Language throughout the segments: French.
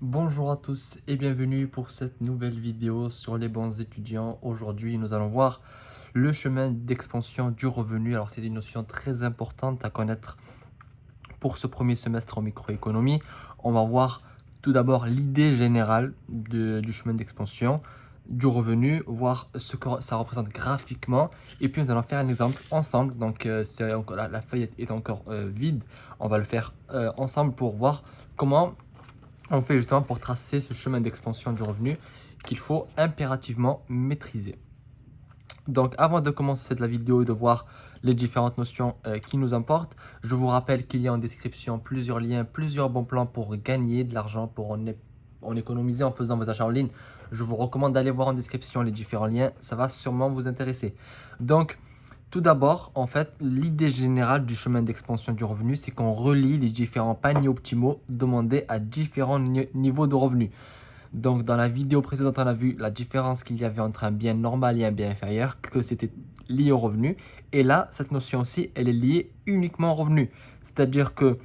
Bonjour à tous et bienvenue pour cette nouvelle vidéo sur les bons étudiants. Aujourd'hui, nous allons voir le chemin d'expansion du revenu. Alors, c'est une notion très importante à connaître pour ce premier semestre en microéconomie. On va voir tout d'abord l'idée générale du chemin d'expansion du revenu, voir ce que ça représente graphiquement. Et puis, nous allons faire un exemple ensemble. Donc, la feuille est encore vide. On va le faire ensemble pour voir comment on fait justement pour tracer ce chemin d'expansion du revenu qu'il faut impérativement maîtriser. Donc avant de commencer la vidéo et de voir les différentes notions qui nous importent, je vous rappelle qu'il y a en description plusieurs liens, plusieurs bons plans pour gagner de l'argent, pour en économiser en faisant vos achats en ligne. Je vous recommande d'aller voir en description les différents liens, ça va sûrement vous intéresser. Donc, tout d'abord, en fait, l'idée générale du chemin d'expansion du revenu, c'est qu'on relie les différents paniers optimaux demandés à différents niveaux de revenus. Donc, dans la vidéo précédente, on a vu la différence qu'il y avait entre un bien normal et un bien inférieur, que c'était lié au revenu. Et là, cette notion-ci, elle est liée uniquement au revenu. C'est-à-dire que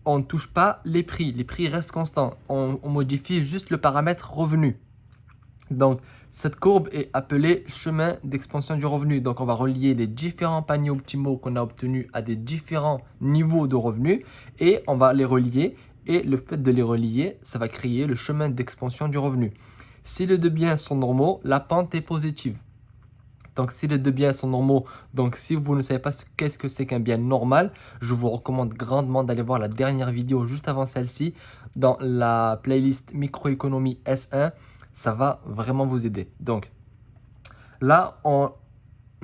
on ne touche pas les prix restent constants. On modifie juste le paramètre revenu. Donc, cette courbe est appelée chemin d'expansion du revenu. Donc, on va relier les différents paniers optimaux qu'on a obtenus à des différents niveaux de revenus et on va les relier. Et le fait de les relier, ça va créer le chemin d'expansion du revenu. Si les deux biens sont normaux, la pente est positive. Donc, si les deux biens sont normaux, donc si vous ne savez pas qu'est-ce que c'est qu'un bien normal, je vous recommande grandement d'aller voir la dernière vidéo juste avant celle-ci dans la playlist microéconomie S1. Ça va vraiment vous aider. Donc, là, on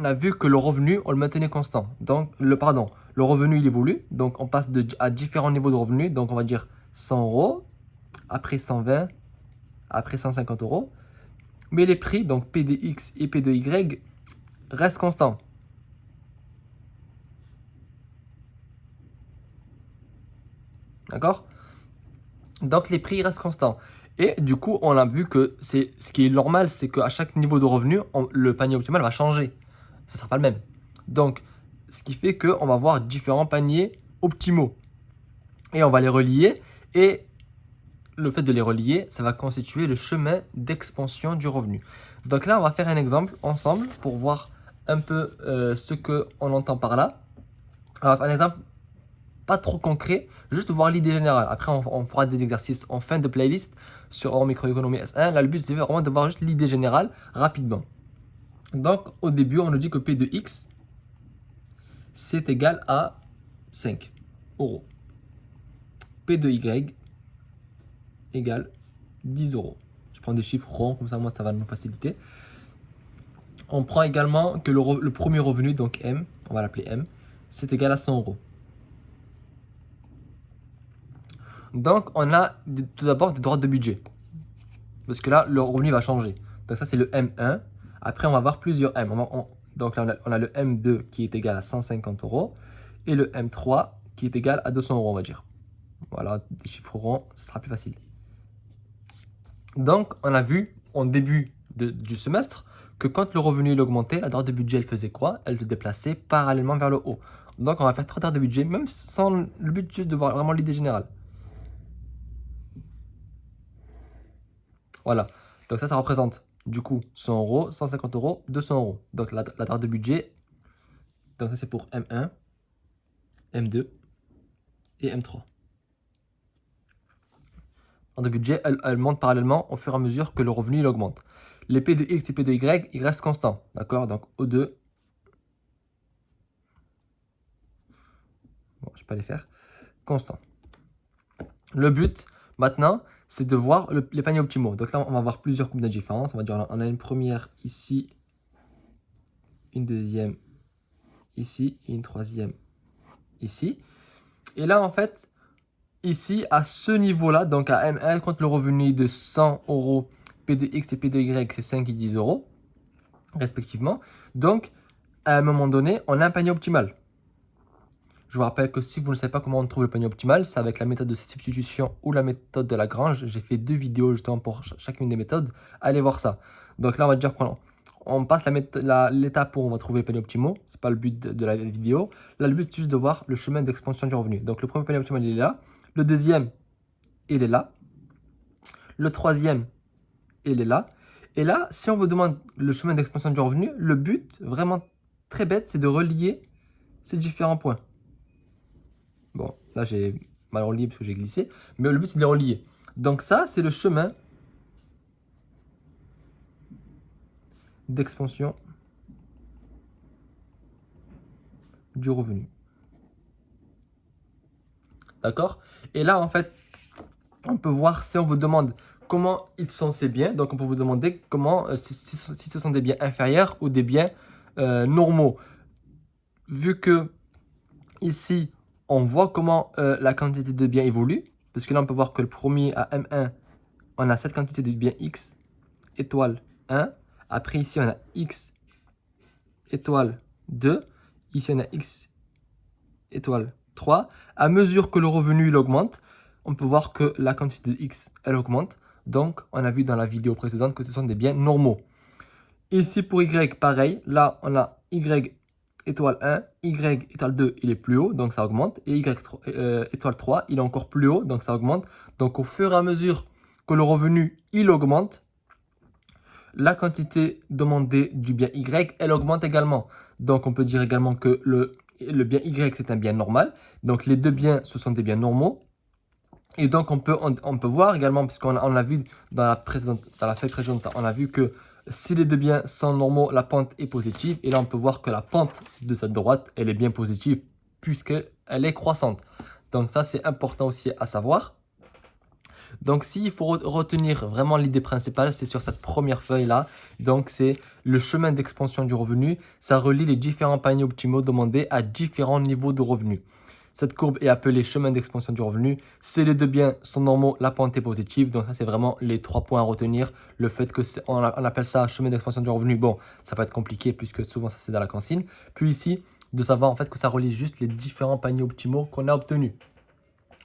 a vu que le revenu, on le maintenait constant. Donc, le revenu, il évolue. Donc, on passe à différents niveaux de revenus. Donc, on va dire 100 euros, après 120, après 150 euros. Mais les prix, donc P de X et P de Y, restent constants. D'accord? Donc, les prix restent constants. Et du coup, on a vu que ce qui est normal, c'est qu'à chaque niveau de revenu, le panier optimal va changer. Ça ne sera pas le même. Donc, ce qui fait qu'on va avoir différents paniers optimaux. Et on va les relier. Et le fait de les relier, ça va constituer le chemin d'expansion du revenu. Donc là, on va faire un exemple ensemble pour voir un peu ce qu'on entend par là. On va faire un exemple pas trop concret, juste voir l'idée générale. Après, on fera des exercices en fin de playlist sur microéconomie S1. Là, le but, c'est vraiment de voir juste l'idée générale rapidement. Donc, au début, on nous dit que P de X, c'est égal à 5 euros. P de Y égale 10 euros. Je prends des chiffres ronds, comme ça, moi, ça va nous faciliter. On prend également que le premier revenu, donc M, on va l'appeler M, c'est égal à 100 euros. Donc, on a tout d'abord des droits de budget. Parce que là, le revenu va changer. Donc, ça, c'est le M1. Après, on va avoir plusieurs M. Donc, là, on a le M2 qui est égal à 150 euros. Et le M3 qui est égal à 200 euros, on va dire. Voilà, des chiffres ronds, ça sera plus facile. Donc, on a vu en début du semestre que quand le revenu il augmentait, la droite de budget, elle faisait quoi? Elle se déplaçait parallèlement vers le haut. Donc, on va faire 3 droites de budget, même sans le but juste de voir vraiment l'idée générale. Voilà. Donc, ça représente du coup 100 euros, 150 euros, 200 euros. Donc, la droite de budget, donc ça c'est pour M1, M2 et M3. De budget, elle monte parallèlement au fur et à mesure que le revenu il augmente. Les P de X et P de Y, ils restent constants. D'accord? Donc O2. Bon, je ne vais pas les faire. Constant. Le but, maintenant, c'est de voir les paniers optimaux. Donc là, on va voir plusieurs coupes de différence. On va dire, on a une première ici, une deuxième ici, et une troisième ici. Et là, en fait, ici, à ce niveau-là, donc à M1, quand le revenu est de 100 euros, P de X et P de Y, c'est 5 et 10 euros, respectivement. Donc, à un moment donné, on a un panier optimal. Je vous rappelle que si vous ne savez pas comment on trouve le panier optimal, c'est avec la méthode de substitution ou la méthode de Lagrange. J'ai fait 2 vidéos justement pour chacune des méthodes. Allez voir ça. Donc là, on va dire qu'on passe l'étape où on va trouver les paniers optimaux. Ce n'est pas le but de la vidéo. Là, le but, c'est juste de voir le chemin d'expansion du revenu. Donc, le premier panier optimal, il est là. Le deuxième, il est là. Le troisième, il est là. Et là, si on vous demande le chemin d'expansion du revenu, le but, vraiment très bête, c'est de relier ces différents points. Bon, là, j'ai mal relié parce que j'ai glissé. Mais le but, c'est de les relier. Donc ça, c'est le chemin d'expansion du revenu. D'accord? Et là, en fait, on peut voir si on vous demande comment ils sont ces biens. Donc, on peut vous demander comment, si ce sont des biens inférieurs ou des biens normaux. Vu que ici, on voit comment la quantité de biens évolue. Parce que là, on peut voir que le premier à M1, on a cette quantité de biens X étoile 1. Après, ici, on a X étoile 2. Ici, on a X étoile 3. À mesure que le revenu il augmente, on peut voir que la quantité de X, elle augmente. Donc, on a vu dans la vidéo précédente que ce sont des biens normaux. Ici, pour Y, pareil. Là, on a Y étoile 1, Y étoile 2, il est plus haut, donc ça augmente. Et Y étoile 3, il est encore plus haut, donc ça augmente. Donc, au fur et à mesure que le revenu, il augmente, la quantité demandée du bien Y, elle augmente également. Donc, on peut dire également que le bien Y, c'est un bien normal. Donc, les deux biens, ce sont des biens normaux. Et donc, on peut voir également, puisqu'on l'a vu dans la feuille précédente, on a vu que si les deux biens sont normaux, la pente est positive. Et là, on peut voir que la pente de cette droite, elle est bien positive, puisqu'elle est croissante. Donc, ça, c'est important aussi à savoir. Donc, s'il faut retenir vraiment l'idée principale, c'est sur cette première feuille-là. Donc, c'est le chemin d'expansion du revenu. Ça relie les différents paniers optimaux demandés à différents niveaux de revenus. Cette courbe est appelée chemin d'expansion du revenu. Si les deux biens sont normaux, la pente est positive. Donc, ça, c'est vraiment les 3 points à retenir. Le fait qu'on appelle ça chemin d'expansion du revenu, bon, ça va être compliqué puisque souvent, ça, c'est dans la consigne. Puis ici, de savoir en fait que ça relie juste les différents paniers optimaux qu'on a obtenus.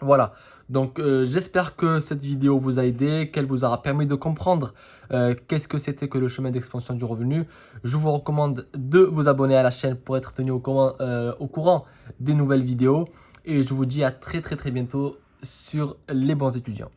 Voilà, donc j'espère que cette vidéo vous a aidé, qu'elle vous aura permis de comprendre qu'est-ce que c'était que le chemin d'expansion du revenu. Je vous recommande de vous abonner à la chaîne pour être tenu au courant des nouvelles vidéos. Et je vous dis à très bientôt sur les bons étudiants.